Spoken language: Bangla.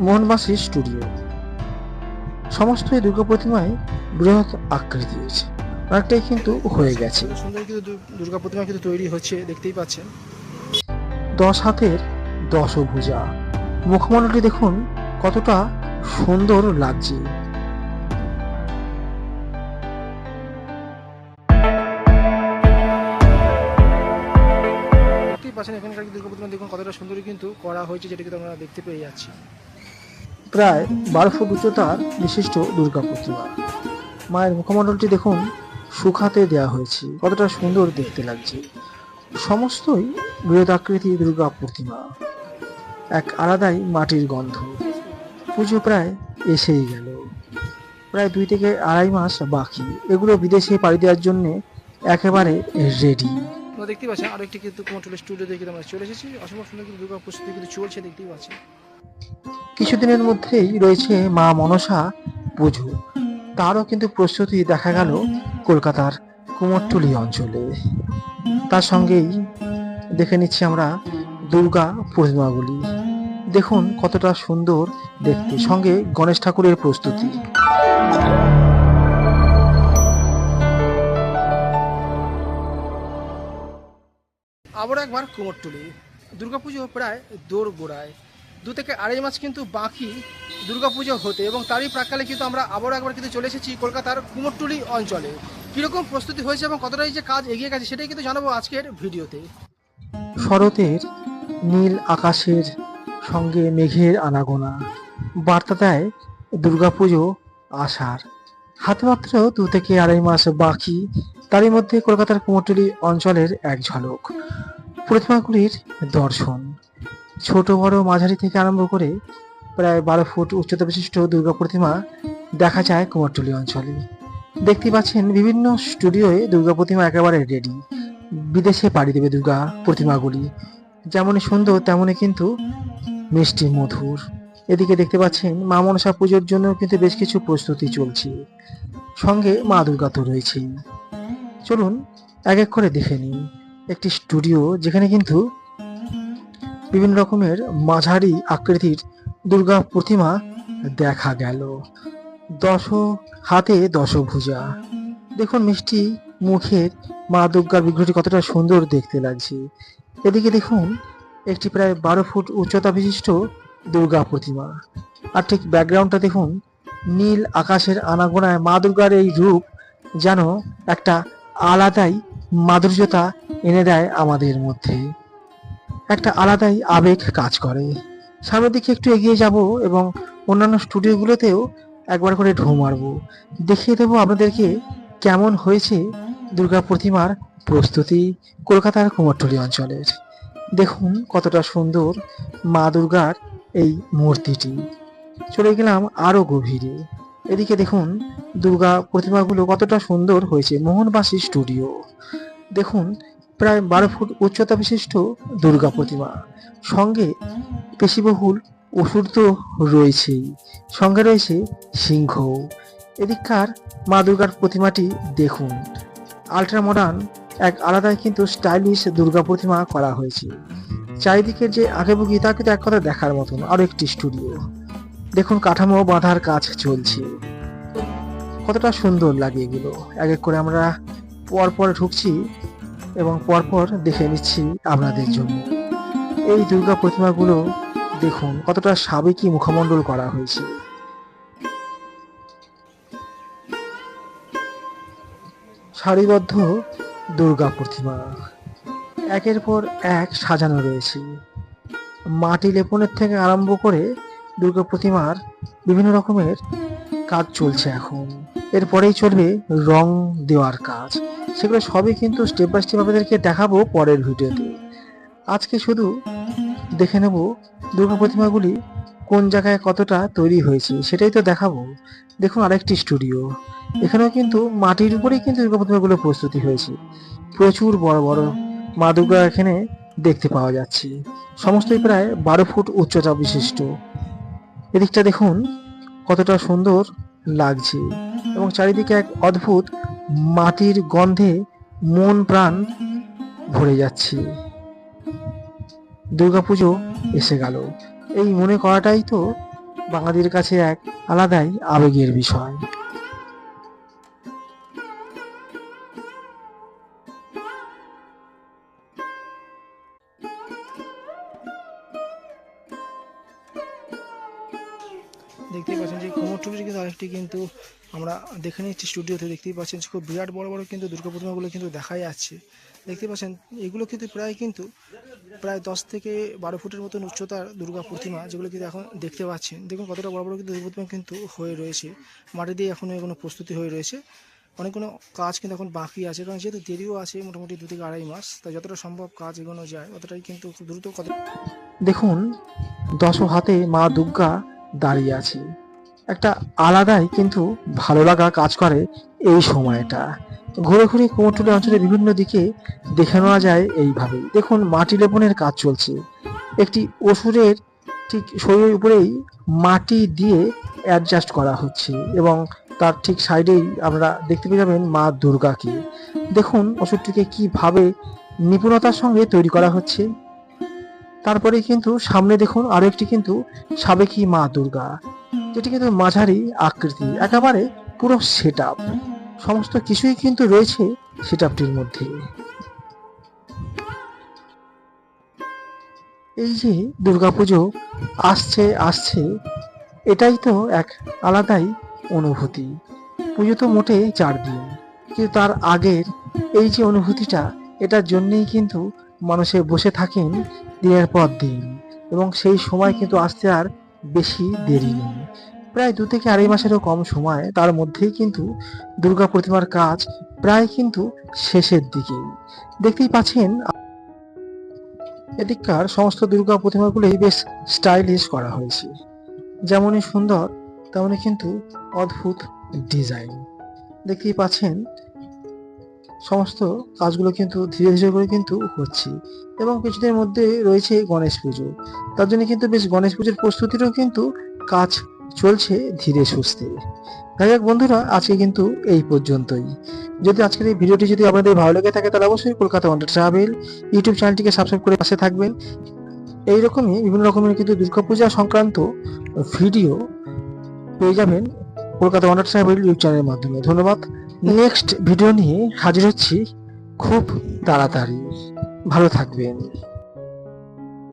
মোহনবাসী স্টুডিও। সমস্ত এই দুর্গা প্রতিমায় বৃহৎ আকৃতির, অনেকটাই কিন্তু হয়ে গেছে। সুন্দর কিন্তু দুর্গা প্রতিমা কিন্তু তৈরি হচ্ছে, দেখতেই পাচ্ছেন। 10 হাতের 10 ভুজা, মুখমণ্ডলটি দেখুন কতটা সুন্দর লাগছে। দেখতেই পাচ্ছেন এখানকার দুর্গা প্রতিমা দেখুন কতটা সুন্দর কিন্তু করা হয়েছে, যেটা কিন্তু আমরা দেখতে পেয়ে যাচ্ছি। প্রায় 12 ফুট উচ্চতার বিশিষ্ট দুর্গা প্রতিমা। মায়ের মুখমণ্ডলটি দেখুন সুখাতে দেওয়া হয়েছে, কতটা সুন্দর দেখতে লাগছে। সমস্তই বৃহদাকৃতি দুর্গা প্রতিমা, এক আলাদাই মাটির গন্ধ। পুজো প্রায় এসেই গেল, প্রায় 2 থেকে 2.5 মাস বাকি। এগুলো বিদেশে পাড়ি দেওয়ার জন্য একেবারে রেডি। আমরা দেখতেই পাচ্ছেন আরো একটি কিন্তু কুমোরটুলি স্টুডিও দেখে আমরা চলে এসেছি। অসম্ভব সুন্দর কিন্তু দুর্গা প্রস্তুতি কিন্তু চলছে, দেখতেই পাচ্ছেন। কিছুদিনের মধ্যেই রয়েছে মা মনসা পুজো, তারও কিন্তু প্রস্তুতি দেখা গেল কলকাতার কুমোরটুলি অঞ্চলে। তার সঙ্গেই দেখে নিচ্ছি আমরা দুর্গা প্রতিমাগুলি। দেখুন কতটা সুন্দর দেখতে, সঙ্গে গণেশ ঠাকুরের প্রস্তুতি। আবার একবার কুমোরটুলি দুর্গাপুজো প্রায় দোর গোড়ায়, 2 থেকে 2.5 মাস কিন্তু বাকি দুর্গাপুজো হতে, এবং তারই প্রাক্কালে কিন্তু আমরা আবারও একবার কিন্তু চলে এসেছি কলকাতার কুমোরটুলি অঞ্চলে। কীরকম প্রস্তুতি হয়েছে এবং কতটাই যে কাজ এগিয়ে গেছে সেটাই কিন্তু জানাবো আজকের ভিডিওতে। শরতের নীল আকাশের সঙ্গে মেঘের আনাগোনা বার্তা দেয় দুর্গাপুজো আসার। হাতে মাত্র 2 থেকে 2.5 মাস বাকি, তারই মধ্যে কলকাতার কুমোরটুলি অঞ্চলের এক ঝলক প্রতিমাগুলির দর্শন। ছোট বড় মাঝারি থেকে আরম্ভ করে প্রায় 12 ফুট উচ্চতা বিশিষ্ট দুর্গা প্রতিমা দেখা যায় কুমোরটুলি অঞ্চলে। দেখতে পাচ্ছেন বিভিন্ন স্টুডিওয়ে দুর্গা প্রতিমা একেবারে রেডি, বিদেশে পাড়ি দেবে দুর্গা প্রতিমাগুলি। যেমনই সুন্দর তেমনই কিন্তু মিষ্টি মধুর। এদিকে দেখতে পাচ্ছেন মা মনসা পুজোর জন্য কিন্তু বেশ কিছু প্রস্তুতি চলছে, সঙ্গে মা দুর্গা তো রয়েছেই। চলুন এক এক করে দেখে নিই একটি স্টুডিও, যেখানে কিন্তু বিভিন্ন রকমের মাঝারি আকৃতির দুর্গা প্রতিমা দেখা গেল। 10 হাতে 10 ভুজা, দেখুন মিষ্টি মুখের মা দুর্গার বিগ্রহটি কতটা সুন্দর দেখতে লাগছে। এদিকে দেখুন একটি প্রায় 12 ফুট উচ্চতা বিশিষ্ট দুর্গা প্রতিমা, আর ঠিক ব্যাকগ্রাউন্ডটা দেখুন নীল আকাশের আনাগোনায় মা দুর্গার এই রূপ যেন একটা আলাদাই মাধুর্যতা এনে দেয় আমাদের মধ্যে, একটা আলাদাই আবেগ কাজ করে। সামনের দিকে একটু এগিয়ে যাব এবং অন্যান্য স্টুডিওগুলোতেও একবার করে ঢু মারবো, দেখিয়ে দেবো আপনাদেরকে কেমন হয়েছে দুর্গা প্রতিমার প্রস্তুতি কলকাতার কুমোরটুলি অঞ্চলের। দেখুন কতটা সুন্দর মা দুর্গার এই মূর্তিটি। চলে গেলাম আরো গভীরে, এদিকে দেখুন দুর্গা প্রতিমাগুলো কতটা সুন্দর হয়েছে। মোহনবাসী স্টুডিও, দেখুন প্রায় 12 ফুট উচ্চতা বিশিষ্ট দুর্গা প্রতিমা, সঙ্গে পেশিবহুল অসুর তো রয়েছেই, সঙ্গে রয়েছে সিংহ। এদিককার মা দুর্গার প্রতিমাটি দেখুন, আল্ট্রা মডার্ন এক আলাদাই কিন্তু স্টাইলিশ দুর্গা প্রতিমা করা হয়েছে। চারিদিকের যে আঁকেবুকি তা কিন্তু এক কথা দেখার মতন। আরো একটি স্টুডিও, দেখুন কাঠামো বাঁধার কাজ চলছে, কতটা সুন্দর লাগে এগুলো। এক এক করে আমরা পরপর ঢুকছি এবং পরপর দেখে নিচ্ছি আপনাদের জন্য। এই দুর্গা প্রতিমাগুলো দেখুন কতটা সাবেকি মুখমণ্ডল করা হয়েছে। সারিবদ্ধ দুর্গা প্রতিমা একের পর এক সাজানো রয়েছে। মাটি লেপনের থেকে আরম্ভ করে দুর্গা প্রতিমার বিভিন্ন রকমের কাজ চলছে এখন। এরপরেই চলবে রং দেওয়ার কাজ, সেগুলো সবই কিন্তু স্টেপ বাই স্টেপ আপনাদেরকে দেখাবো পরের ভিডিওতে। আজকে শুধু দেখে নেব দুর্গা প্রতিমাগুলি কোন জায়গায় কতটা তৈরি হয়েছে, সেটাই তো দেখাবো। দেখুন আরেকটি স্টুডিও, এখানেও কিন্তু মাটির উপরেই কিন্তু দুর্গা প্রতিমাগুলো প্রস্তুতি হয়েছে। প্রচুর বড় বড় মা দুর্গা এখানে দেখতে পাওয়া যাচ্ছে, সমস্তই প্রায় 12 ফুট উচ্চতা বিশিষ্ট। এদিকটা দেখুন কতটা সুন্দর লাগছে, এবং চারিদিকে এক অদ্ভুত মাটির গন্ধে মন প্রাণ ভরে যাচ্ছে। দুর্গাপুজো এসে গেল, এই মনে করাটাই তো বাঙালির কাছে এক আলাদাই আবেগের বিষয়। দেখতেই পাচ্ছেন যে কুমোরটুলির কিন্তু আরেকটি কিন্তু আমরা দেখে নিচ্ছি স্টুডিওতে, দেখতেই পাচ্ছেন যে খুব বিরাট বড় বড় কিন্তু দুর্গা প্রতিমাগুলো কিন্তু দেখা যাচ্ছে। দেখতে পাচ্ছেন এগুলো কিন্তু প্রায় 10 থেকে 12 ফুটের মতন উচ্চতার দুর্গা প্রতিমা, যেগুলো কিন্তু এখন দেখতে পাচ্ছেন। দেখুন কতটা বড় বড় কিন্তু দুর্গা প্রতিমা কিন্তু হয়ে রয়েছে, মাটি দিয়ে এখনো প্রস্তুতি হয়ে রয়েছে। অনেকগুলো কাজ কিন্তু এখন বাকি আছে, কারণ যেহেতু দেরিও আছে মোটামুটি 2 থেকে আড়াই মাস, তাই যতটা সম্ভব কাজ এগোনো যায় ততটাই কিন্তু খুব দ্রুত দেখুন 10 হাতে মা দুর্গা দাঁড়িয়ে আছে, একটা আলাদাই কিন্তু ভালো লাগা কাজ করে এই সময়টা। ঘুরে ঘুরে কুমোরটুলি অঞ্চলের বিভিন্ন দিকে দেখে নেওয়া যায় এইভাবেই। দেখুন মাটি লেপনের কাজ চলছে, একটি অসুরের ঠিক শরীরের উপরেই মাটি দিয়ে অ্যাডজাস্ট করা হচ্ছে এবং তার ঠিক সাইডেই আমরা দেখতে পেয়ে যাবেন মা দুর্গাকে। দেখুন অসুরটিকে কিভাবে নিপুণতার সঙ্গে তৈরি করা হচ্ছে। তারপরে কিন্তু সামনে দেখুন আরো একটি কিন্তু সাবেকি মা দুর্গা, যেটি কিন্তু মাঝারি আকৃতি, একেবারে পুরো সেট আপ, সমস্ত কিছুই কিন্তু রয়েছে সেট আপটির মধ্যে। এই যে দুর্গাপুজো আসছে আসছে, এটাই তো এক আলাদাই অনুভূতি। পুজো তো মোটে 4 দিন, কিন্তু তার আগের এই যে অনুভূতিটা, এটার জন্যই কিন্তু মানুষে বসে থাকেন দিনের পর দিন, এবং সেই সময় কিন্তু আসতে আর বেশি দেরি নেই। প্রায় 2 থেকে আড়াই মাসেরও কম সময়, তার মধ্যেই কিন্তু দুর্গা প্রতিমার কাজ প্রায় কিন্তু শেষের দিকেই। দেখতেই পাচ্ছেন এদিককার সমস্ত দুর্গা প্রতিমাগুলোই বেশ স্টাইলিশ করা হয়েছে, যেমনই সুন্দর তেমনই কিন্তু অদ্ভুত ডিজাইন। দেখতেই পাচ্ছেন সমস্ত কাজগুলো কিন্তু ধীরে ধীরে করে কিন্তু হচ্ছে, এবং কিছুদিনের মধ্যে রয়েছে গণেশ পুজো। তার জন্য কিন্তু বেশ গণেশ পুজোর প্রস্তুতিরও কিন্তু কাজ চলছে ধীরে সুস্থে। যাই হোক বন্ধুরা, আজকে কিন্তু এই পর্যন্তই। যদি আজকের এই ভিডিওটি যদি আপনাদের ভালো লেগে থাকে, তাহলে অবশ্যই কলকাতা ওয়ান্ডার ট্রাভেল ইউটিউব চ্যানেলটিকে সাবস্ক্রাইব করে পাশে থাকবেন। এইরকমই বিভিন্ন রকমের কিন্তু দুর্গাপূজা সংক্রান্ত ভিডিও পেয়ে যাবেন কলকাতা ওয়ান্ডার ট্রাভেল ইউটিউব চ্যানেলের মাধ্যমে। ধন্যবাদ। নেক্সট ভিডিও নিয়ে হাজির হচ্ছি খুব তাড়াতাড়ি। ভালো থাকবেন।